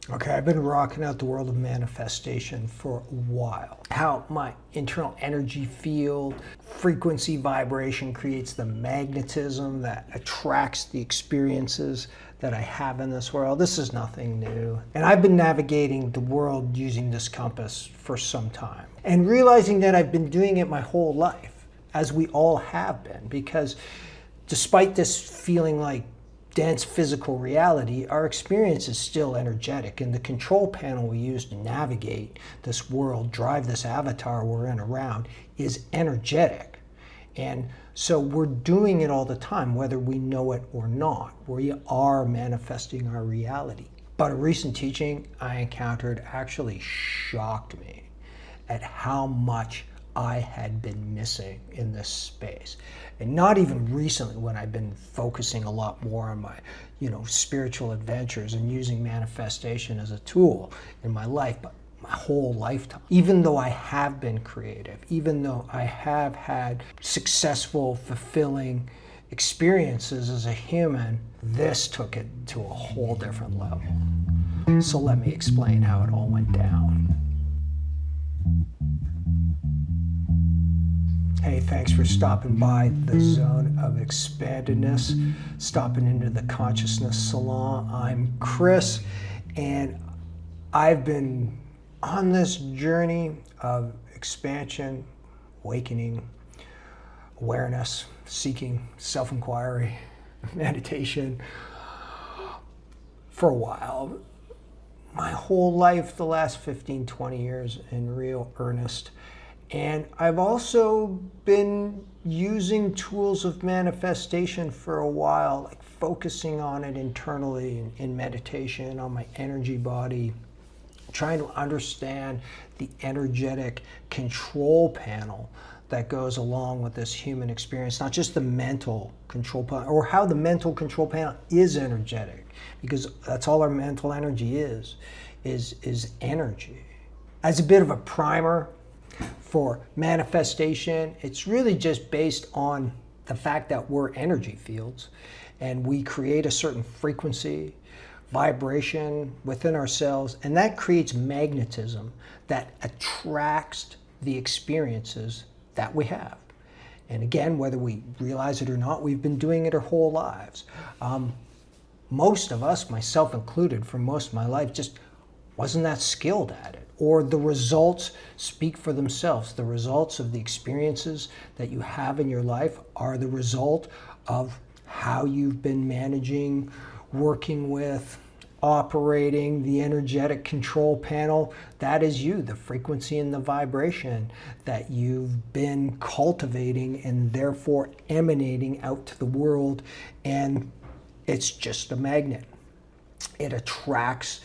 Okay, I've been rocking out the world of manifestation for a while. How my internal energy field, frequency vibration creates the magnetism that attracts the experiences that I have in this world. This is nothing new. And I've been navigating the world using this compass for some time and realizing that I've been doing it my whole life, as we all have been, because despite this feeling like dense physical reality, our experience is still energetic, and the control panel we use to navigate this world, drive this avatar we're in around, is energetic. And so we're doing it all the time, whether we know it or not. We are manifesting our reality. But a recent teaching I encountered actually shocked me at how much I had been missing in this space. And not even recently, when I've been focusing a lot more on my, spiritual adventures and using manifestation as a tool in my life, but my whole lifetime. Even though I have been creative, even though I have had successful, fulfilling experiences as a human, this took it to a whole different level. So let me explain how it all went down. Hey, thanks for stopping by the Zone of Expandedness, stopping into the Consciousness Salon. I'm Chris, and I've been on this journey of expansion, awakening, awareness, seeking, self-inquiry, meditation for a while. My whole life, the last 15, 20 years in real earnest. And I've also been using tools of manifestation for a while, like focusing on it internally in meditation, on my energy body, trying to understand the energetic control panel that goes along with this human experience, not just the mental control panel, or how the mental control panel is energetic, because that's all our mental energy is energy. As a bit of a primer for manifestation, it's really just based on the fact that we're energy fields and we create a certain frequency, vibration within ourselves, and that creates magnetism that attracts the experiences that we have. And again, whether we realize it or not, we've been doing it our whole lives. Most of us, myself included, for most of my life, just wasn't that skilled at it. Or the results speak for themselves. The results of the experiences that you have in your life are the result of how you've been managing, working with, operating the energetic control panel. That is you, the frequency and the vibration that you've been cultivating and therefore emanating out to the world. And it's just a magnet. It attracts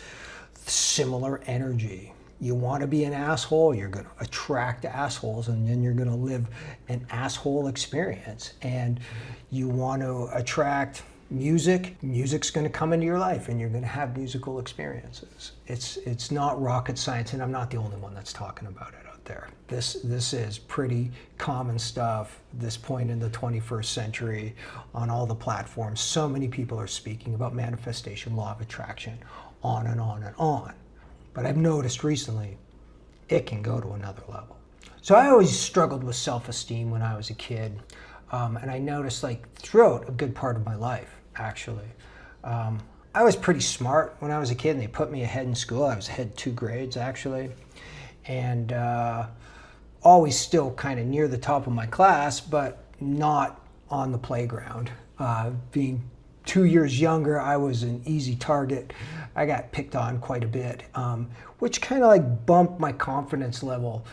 similar energy. You want to be an asshole, you're going to attract assholes, and then you're going to live an asshole experience. And you want to attract music's going to come into your life, and you're going to have musical experiences. It's not rocket science, and I'm not the only one that's talking about it out there. This is pretty common stuff, this point in the 21st century, on all the platforms. So many people are speaking about manifestation, law of attraction, on and on and on. But I've noticed recently, it can go to another level. So I always struggled with self-esteem when I was a kid. And I noticed, like, throughout a good part of my life, actually. I was pretty smart when I was a kid, and they put me ahead in school. I was ahead 2 grades, actually. And always still kind of near the top of my class, but not on the playground. Being 2 years younger, I was an easy target. I got picked on quite a bit, which kind of like bumped my confidence level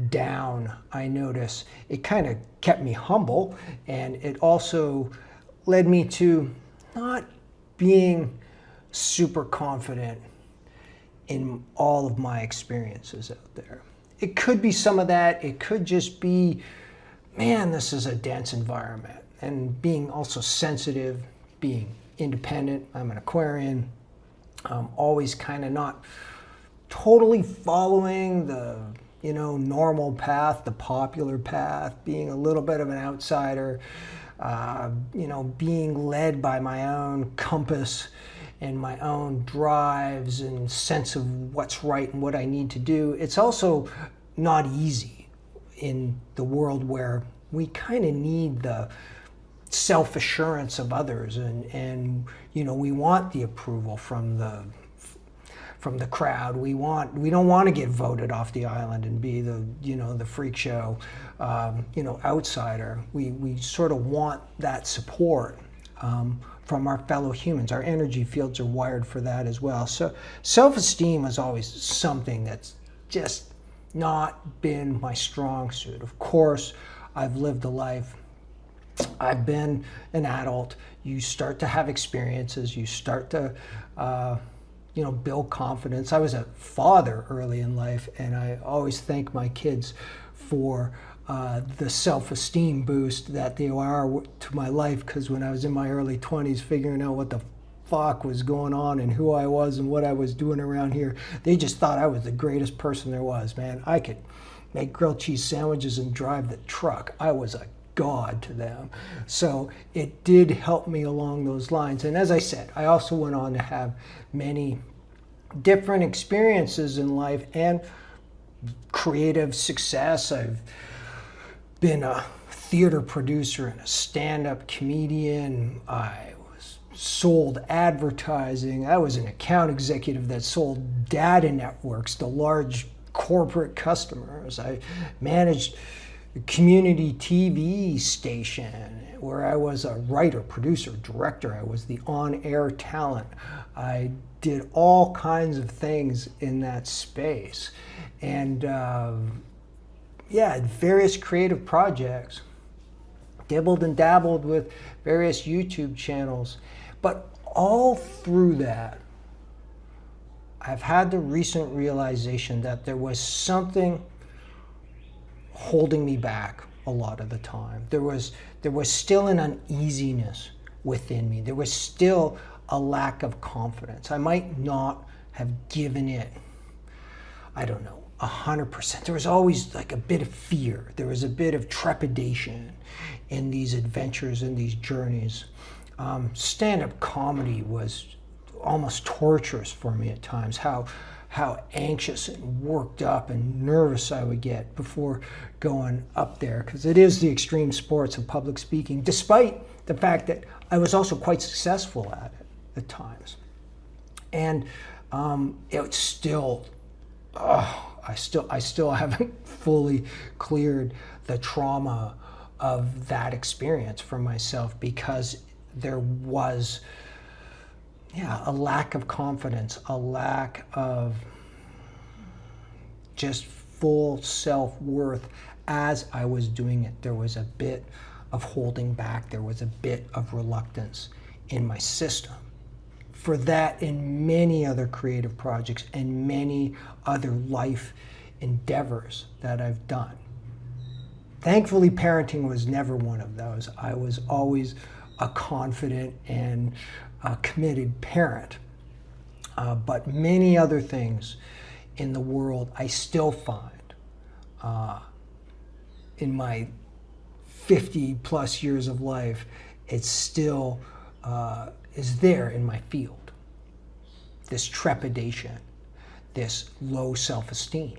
down. I noticed it kind of kept me humble, and it also led me to not being super confident in all of my experiences out there. It could be some of that. It could just be, man, this is a dense environment, and being also sensitive, being independent. I'm an Aquarian. Always kind of not totally following the normal path, the popular path, being a little bit of an outsider, being led by my own compass and my own drives and sense of what's right and what I need to do, it's also not easy in the world where we kind of need the self-assurance of others, and we want the approval from the crowd. We don't want to get voted off the island and be the freak show outsider. We sort of want that support from our fellow humans. Our energy fields are wired for that as well. So self-esteem is always something that's just not been my strong suit. Of course, I've lived a life. I've been an adult. You start to have experiences. You start to, build confidence. I was a father early in life, and I always thank my kids for the self-esteem boost that they are to my life, because when I was in my early 20s figuring out what the fuck was going on and who I was and what I was doing around here, they just thought I was the greatest person there was, man. I could make grilled cheese sandwiches and drive the truck. I was a god to them. So it did help me along those lines. And as I said, I also went on to have many different experiences in life and creative success. I've been a theater producer and a stand-up comedian. I was sold advertising. I was an account executive that sold data networks to large corporate customers. I managed a community TV station where I was a writer, producer, director. I was the on-air talent. I did all kinds of things in that space. And various creative projects. Dibbled and dabbled with various YouTube channels. But all through that, I've had the recent realization that there was something holding me back a lot of the time. There was still an uneasiness within me. There was still a lack of confidence. I might not have given it, 100%. There was always like a bit of fear. There was a bit of trepidation in these adventures and these journeys. Stand-up comedy was almost torturous for me at times. How anxious and worked up and nervous I would get before going up there, because it is the extreme sports of public speaking, despite the fact that I was also quite successful at it at times. And it's still, I still haven't fully cleared the trauma of that experience for myself, because there was a lack of confidence, a lack of just full self-worth as I was doing it. There was a bit of holding back. There was a bit of reluctance in my system. For that and many other creative projects and many other life endeavors that I've done. Thankfully, parenting was never one of those. I was always a confident and a committed parent. But many other things in the world I still find in my 50 plus years of life, it still is there in my field. This trepidation, this low self-esteem.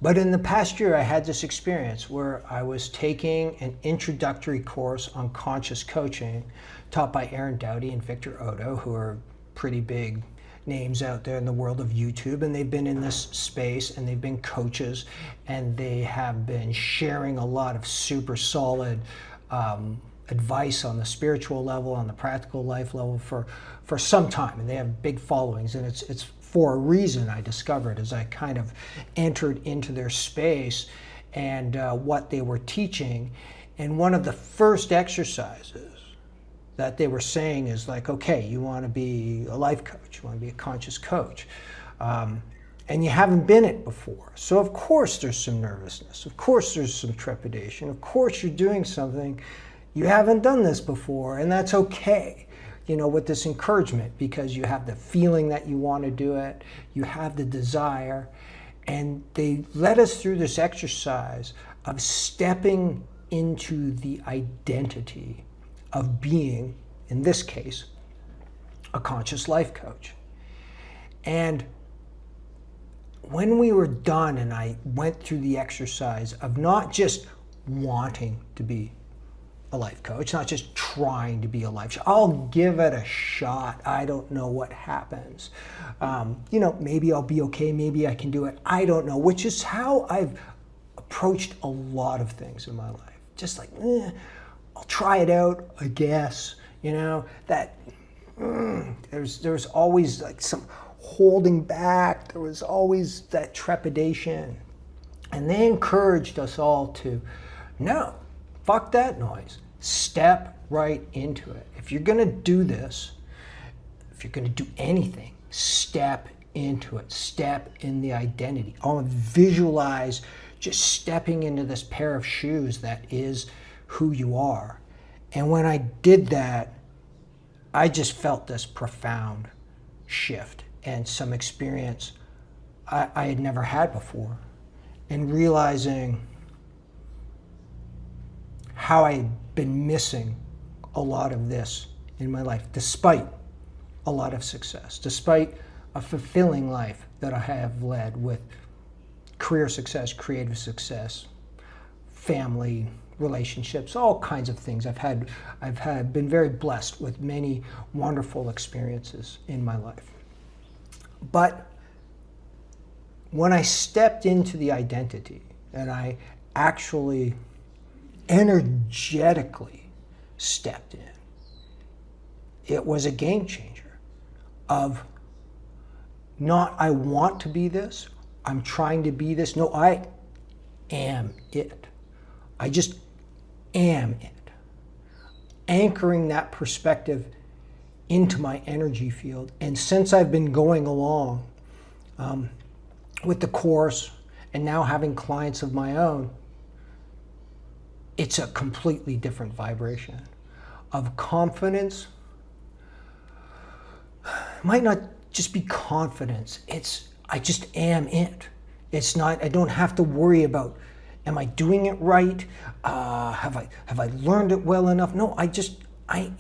But in the past year, I had this experience where I was taking an introductory course on conscious coaching taught by Aaron Doughty and Victor Odo, who are pretty big names out there in the world of YouTube, and they've been in this space and they've been coaches, and they have been sharing a lot of super solid advice on the spiritual level, on the practical life level for some time, and they have big followings, and it's for a reason, I discovered, as I kind of entered into their space and what they were teaching. And one of the first exercises that they were saying is like, okay, you want to be a life coach, you want to be a conscious coach, and you haven't been it before. So of course there's some nervousness, of course there's some trepidation, of course you're doing something you haven't done this before, and that's okay. With this encouragement, because you have the feeling that you want to do it, you have the desire, and they led us through this exercise of stepping into the identity of being, in this case, a conscious life coach. And when we were done and I went through the exercise of not just wanting to be a life coach, not just trying to be a life coach, I'll give it a shot. I don't know what happens. Maybe I'll be okay. Maybe I can do it. I don't know, which is how I've approached a lot of things in my life. Just like, I'll try it out, I guess. There's always like some holding back. There was always that trepidation. And they encouraged us all to, no, fuck that noise. Step right into it. If you're going to do this, if you're going to do anything, step into it. Step in the identity. I'll visualize just stepping into this pair of shoes that is who you are. And when I did that, I just felt this profound shift and some experience I had never had before. And realizing how I had been missing a lot of this in my life, despite a lot of success, despite a fulfilling life that I have led with career success, creative success, family, relationships, all kinds of things. I've been very blessed with many wonderful experiences in my life. But when I stepped into the identity and I actually energetically stepped in, it was a game changer of not I want to be this, I'm trying to be this. No, I am it. I just am it. Anchoring that perspective into my energy field. And since I've been going along with the course and now having clients of my own, it's a completely different vibration of confidence. It might not just be confidence. It's I just am it. It's not, I don't have to worry about, am I doing it right? Have I learned it well enough? No, I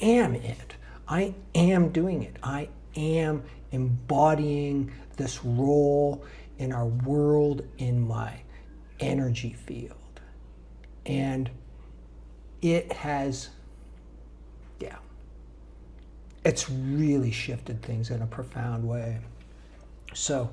am it. I am doing it. I am embodying this role in our world, in my energy field. And it has, it's really shifted things in a profound way. So,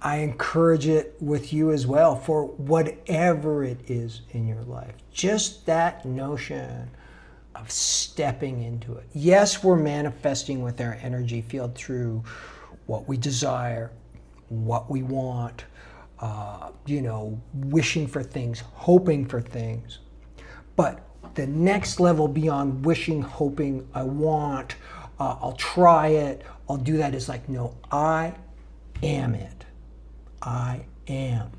I encourage it with you as well for whatever it is in your life. Just that notion of stepping into it. Yes, we're manifesting with our energy field through what we desire, what we want, wishing for things, hoping for things. But the next level beyond wishing, hoping, I want, I'll try it, I'll do that is like, no, I am it. I am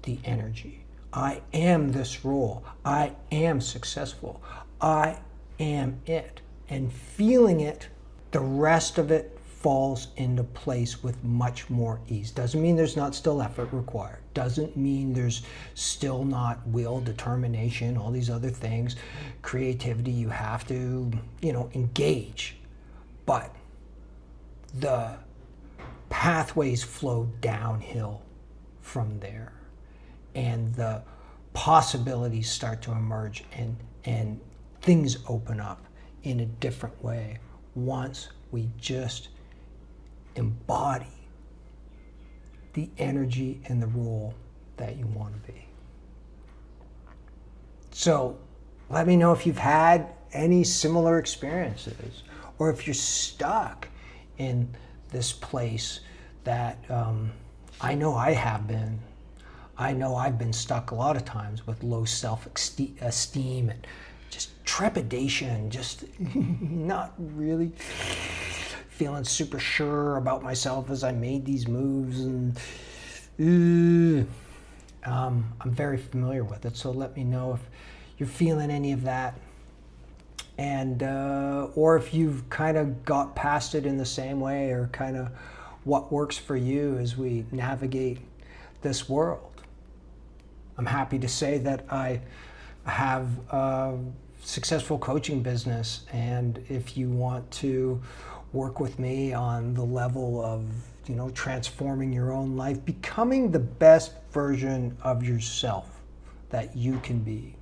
the energy. I am this role. I am successful. I am it. And feeling it, the rest of it falls into place with much more ease. Doesn't mean there's not still effort required. Doesn't mean there's still not will, determination, all these other things, creativity you have to, engage. But the pathways flow downhill from there, and the possibilities start to emerge, and things open up in a different way once we just embody the energy and the role that you want to be. So let me know if you've had any similar experiences, or if you're stuck in this place that I know I have been. I know I've been stuck a lot of times with low self-esteem and just trepidation, just not really feeling super sure about myself as I made these moves. And I'm very familiar with it, so let me know if you're feeling any of that. And or if you've kind of got past it in the same way, or kind of what works for you as we navigate this world. I'm happy to say that I have successful coaching business. And if you want to work with me on the level of, transforming your own life, becoming the best version of yourself that you can be,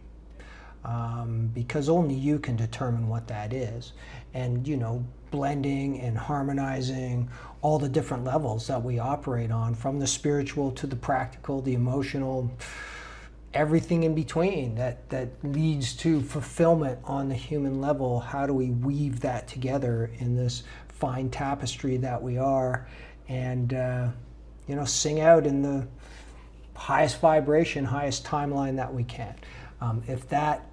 because only you can determine what that is. And, blending and harmonizing all the different levels that we operate on, from the spiritual to the practical, the emotional, everything in between that leads to fulfillment on the human level. How do we weave that together in this fine tapestry that we are, and sing out in the highest vibration, highest timeline that we can? If that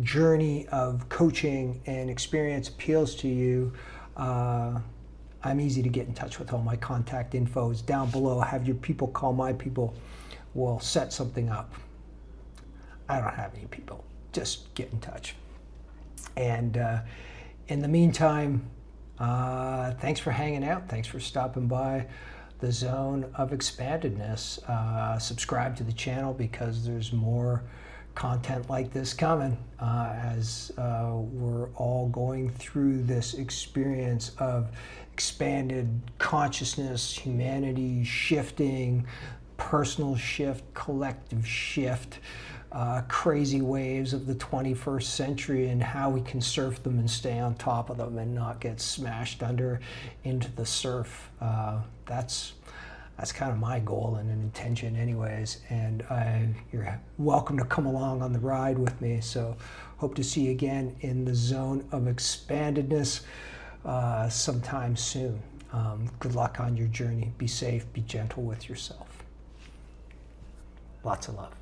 journey of coaching and experience appeals to you, I'm easy to get in touch with. All my contact info is down below. Have your people call my people. We'll set something up. I don't have any people. Just get in touch. And in the meantime, thanks for hanging out. Thanks for stopping by the Zone of Expandedness. Subscribe to the channel, because there's more content like this coming as we're all going through this experience of expanded consciousness, humanity shifting, personal shift, collective shift, crazy waves of the 21st century, and how we can surf them and stay on top of them and not get smashed under into the surf. That's kind of my goal and an intention anyways, and you're welcome to come along on the ride with me. So hope to see you again in the Zone of Expandedness sometime soon. Good luck on your journey. Be safe, be gentle with yourself. Lots of love.